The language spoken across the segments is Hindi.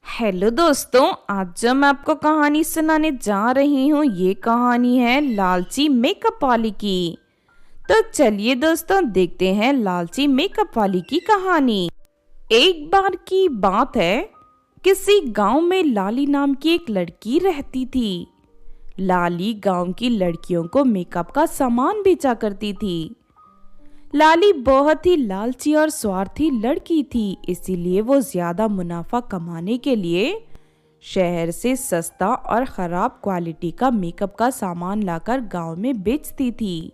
हेलो दोस्तों, आज जो मैं आपको कहानी सुनाने जा रही हूँ ये कहानी है लालची मेकअप वाली की। तो चलिए दोस्तों देखते हैं लालची मेकअप वाली की कहानी। एक बार की बात है, किसी गांव में लाली नाम की एक लड़की रहती थी। लाली गांव की लड़कियों को मेकअप का सामान बेचा करती थी। लाली बहुत ही लालची और स्वार्थी लड़की थी, इसीलिए वो ज्यादा मुनाफा कमाने के लिए शहर से सस्ता और खराब क्वालिटी का मेकअप का सामान लाकर गांव में बेचती थी।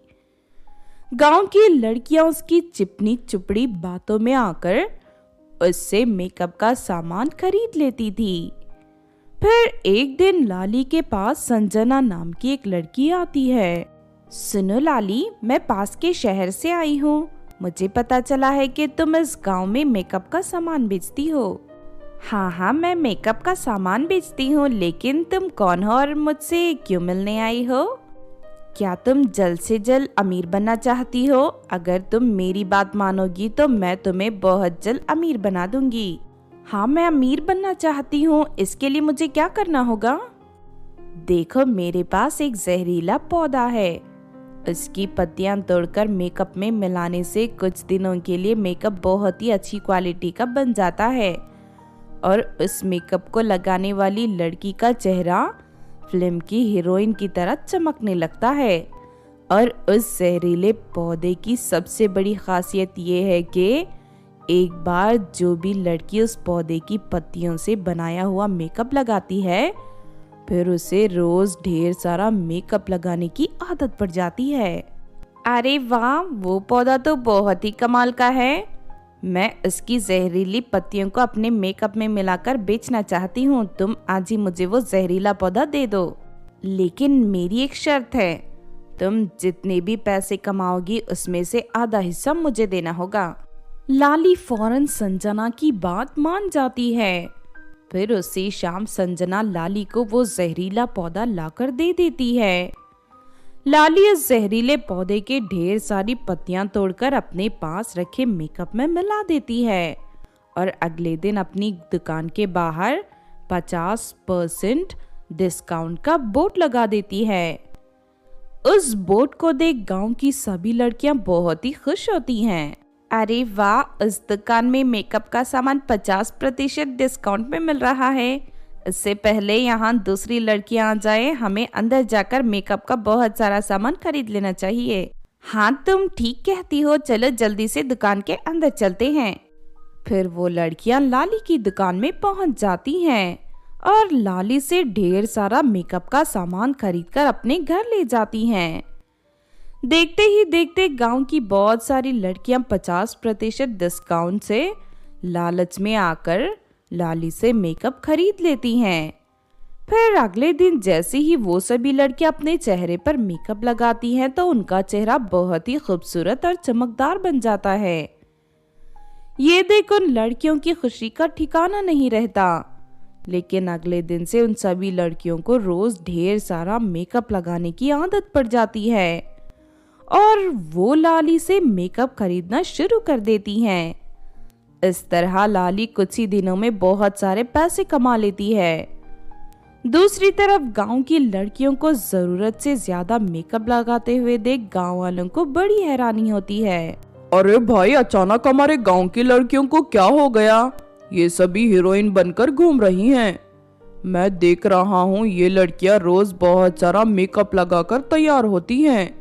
गांव की लड़कियां उसकी चिपनी चुपड़ी बातों में आकर उससे मेकअप का सामान खरीद लेती थी। फिर एक दिन लाली के पास संजना नाम की एक लड़की आती है। सुनो लाली, मैं पास के शहर से आई हूँ। मुझे पता चला है कि तुम इस गांव में मेकअप का सामान बेचती हो। हाँ, मैं मेकअप का सामान बेचती हूँ, लेकिन तुम कौन हो और मुझसे क्यों मिलने आई हो? क्या तुम जल्द से जल्द अमीर बनना चाहती हो? अगर तुम मेरी बात मानोगी तो मैं तुम्हें बहुत जल्द अमीर बना दूंगी। हाँ, मैं अमीर बनना चाहती हूँ। इसके लिए मुझे क्या करना होगा? देखो, मेरे पास एक जहरीला पौधा है। उसकी पत्तियां तोड़कर मेकअप में मिलाने से कुछ दिनों के लिए मेकअप बहुत ही अच्छी क्वालिटी का बन जाता है और उस मेकअप को लगाने वाली लड़की का चेहरा फिल्म की हीरोइन की तरह चमकने लगता है। और उस जहरीले पौधे की सबसे बड़ी खासियत ये है कि एक बार जो भी लड़की उस पौधे की पत्तियों से बनाया हुआ मेकअप लगाती है, फिर उसे रोज ढेर सारा मेकअप लगाने की आदत पड़ जाती है। अरे वाह, वो पौधा तो बहुत ही कमाल का है। मैं उसकी जहरीली पत्तियों को अपने मेकअप में मिलाकर बेचना चाहती हूँ। तुम आज ही मुझे वो जहरीला पौधा दे दो। लेकिन मेरी एक शर्त है, तुम जितने भी पैसे कमाओगी उसमें से आधा हिस्सा मुझे देना होगा। लाली फौरन संजना की बात मान जाती है। फिर उसी शाम संजना लाली को वो जहरीला पौधा लाकर दे देती है। लाली इस जहरीले पौधे के ढेर सारी पत्तियां तोड़कर अपने पास रखे मेकअप में मिला देती है और अगले दिन अपनी दुकान के बाहर 50% डिस्काउंट का बोर्ड लगा देती है। उस बोर्ड को देख गांव की सभी लड़कियां बहुत ही खुश होती हैं। अरे वाह, उस दुकान में मेकअप का सामान 50% डिस्काउंट में मिल रहा है। इससे पहले यहाँ दूसरी लड़कियां आ जाए, हमें अंदर जाकर मेकअप का बहुत सारा सामान खरीद लेना चाहिए। हाँ, तुम ठीक कहती हो, चलो जल्दी से दुकान के अंदर चलते हैं। फिर वो लड़कियां लाली की दुकान में पहुंच जाती हैं और लाली से ढेर सारा मेकअप का सामान खरीदकर अपने घर ले जाती हैं। देखते ही देखते गांव की बहुत सारी लड़कियां 50% डिस्काउंट से लालच में आकर लाली से मेकअप खरीद लेती हैं। फिर अगले दिन जैसे ही वो सभी लड़कियां अपने चेहरे पर मेकअप लगाती हैं तो उनका चेहरा बहुत ही खूबसूरत और चमकदार बन जाता है। ये देख उन लड़कियों की खुशी का ठिकाना नहीं रहता। लेकिन अगले दिन से उन सभी लड़कियों को रोज ढेर सारा मेकअप लगाने की आदत पड़ जाती है और वो लाली से मेकअप खरीदना शुरू कर देती हैं। इस तरह लाली कुछ ही दिनों में बहुत सारे पैसे कमा लेती है। दूसरी तरफ गांव की लड़कियों को जरूरत से ज्यादा मेकअप लगाते हुए देख गांव वालों को बड़ी हैरानी होती है। अरे भाई, अचानक हमारे गांव की लड़कियों को क्या हो गया? ये सभी हीरोइन बनकर घूम रही हैं। मैं देख रहा हूँ ये लड़कियां रोज बहुत सारा मेकअप लगाकर तैयार होती हैं।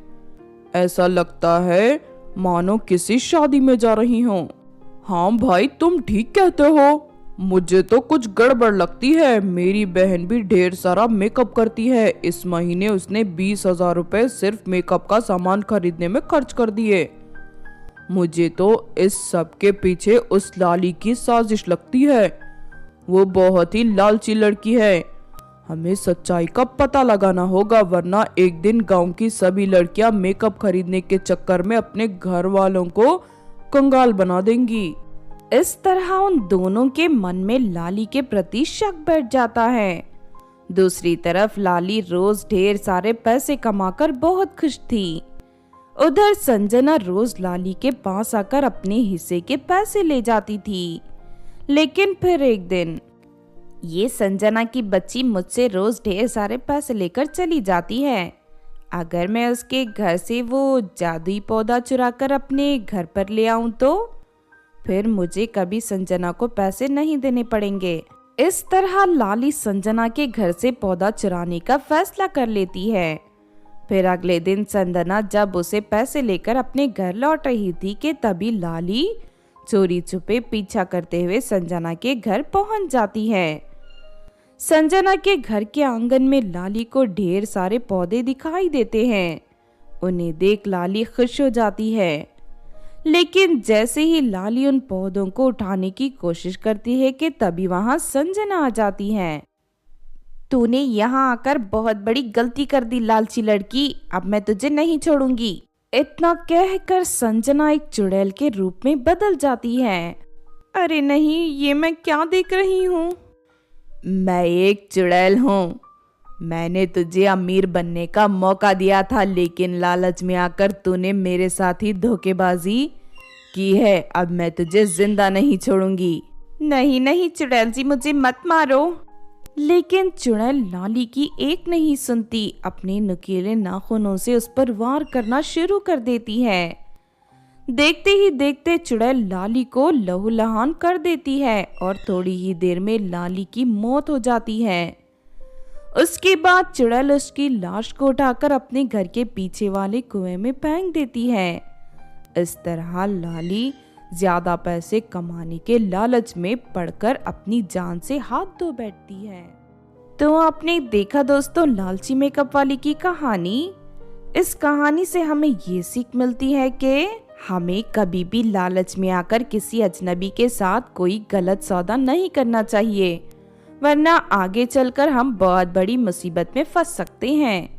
ऐसा लगता है मानो किसी शादी में जा रही हो। हाँ भाई, तुम ठीक कहते हो। मुझे तो कुछ गड़बड़ लगती है। मेरी बहन भी ढेर सारा मेकअप करती है। इस महीने उसने 20,000 रुपए सिर्फ मेकअप का सामान खरीदने में खर्च कर दिए। मुझे तो इस सब के पीछे उस लाली की साजिश लगती है। वो बहुत ही लालची लड़की है। हमें सच्चाई का पता लगाना होगा, वरना एक दिन गांव की सभी लड़कियां मेकअप खरीदने के चक्कर में अपने घर वालों को कंगाल बना देंगी। इस तरह उन दोनों के मन में लाली के प्रति शक बैठ जाता है। दूसरी तरफ लाली रोज ढेर सारे पैसे कमाकर बहुत खुश थी। उधर संजना रोज लाली के पास आकर अपने हिस्से के पैसे ले जाती थी। लेकिन फिर एक दिन ये संजना की बच्ची मुझसे रोज ढेर सारे पैसे लेकर चली जाती है। अगर मैं उसके घर से वो जादुई पौधा चुराकर अपने घर पर ले आऊं तो फिर मुझे कभी संजना को पैसे नहीं देने पड़ेंगे। इस तरह लाली संजना के घर से पौधा चुराने का फैसला कर लेती है। फिर अगले दिन संजना जब उसे पैसे लेकर अपने घर लौट रही थी कि तभी लाली चोरी छुपे पीछा करते हुए संजना के घर पहुंच जाती है। संजना के घर के आंगन में लाली को ढेर सारे पौधे दिखाई देते हैं। उन्हें देख लाली खुश हो जाती है, लेकिन जैसे ही लाली उन पौधों को उठाने की कोशिश करती है कि तभी वहां संजना आ जाती है। तूने यहाँ आकर बहुत बड़ी गलती कर दी लालची लड़की, अब मैं तुझे नहीं छोड़ूंगी। इतना कहकर संजना एक चुड़ैल के रूप में बदल जाती है। अरे नहीं, ये मैं क्या देख रही हूँ? मैं एक चुड़ैल हूँ। मैंने तुझे अमीर बनने का मौका दिया था, लेकिन लालच में आकर तूने मेरे साथ ही धोखेबाजी की है। अब मैं तुझे जिंदा नहीं छोड़ूंगी। नहीं नहीं चुड़ैल जी, मुझे मत मारो। लेकिन चुड़ैल लाली की एक नहीं सुनती, अपने नुकीले नाखूनों से उस पर वार करना शुरू कर देती है। देखते ही देखते चुड़ैल लाली को लहूलुहान कर देती है और थोड़ी ही देर में लाली की मौत हो जाती है। उसके बाद चुड़ैल उसकी लाश को उठाकर अपने घर के पीछे वाले कुएं में फेंक देती है। इस तरह लाली ज्यादा पैसे कमाने के लालच में पड़कर अपनी जान से हाथ धो बैठती है। तो आपने देखा दोस्तों लालची मेकअप वाली की कहानी। इस कहानी से हमें ये सीख मिलती है कि हमें कभी भी लालच में आकर किसी अजनबी के साथ कोई गलत सौदा नहीं करना चाहिए, वरना आगे चलकर हम बहुत बड़ी मुसीबत में फंस सकते हैं।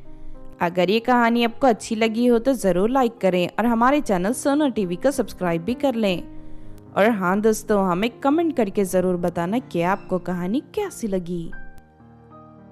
अगर ये कहानी आपको अच्छी लगी हो तो ज़रूर लाइक करें और हमारे चैनल सोनो टीवी को सब्सक्राइब भी कर लें। और हाँ दोस्तों, हमें कमेंट करके ज़रूर बताना कि आपको कहानी कैसी लगी।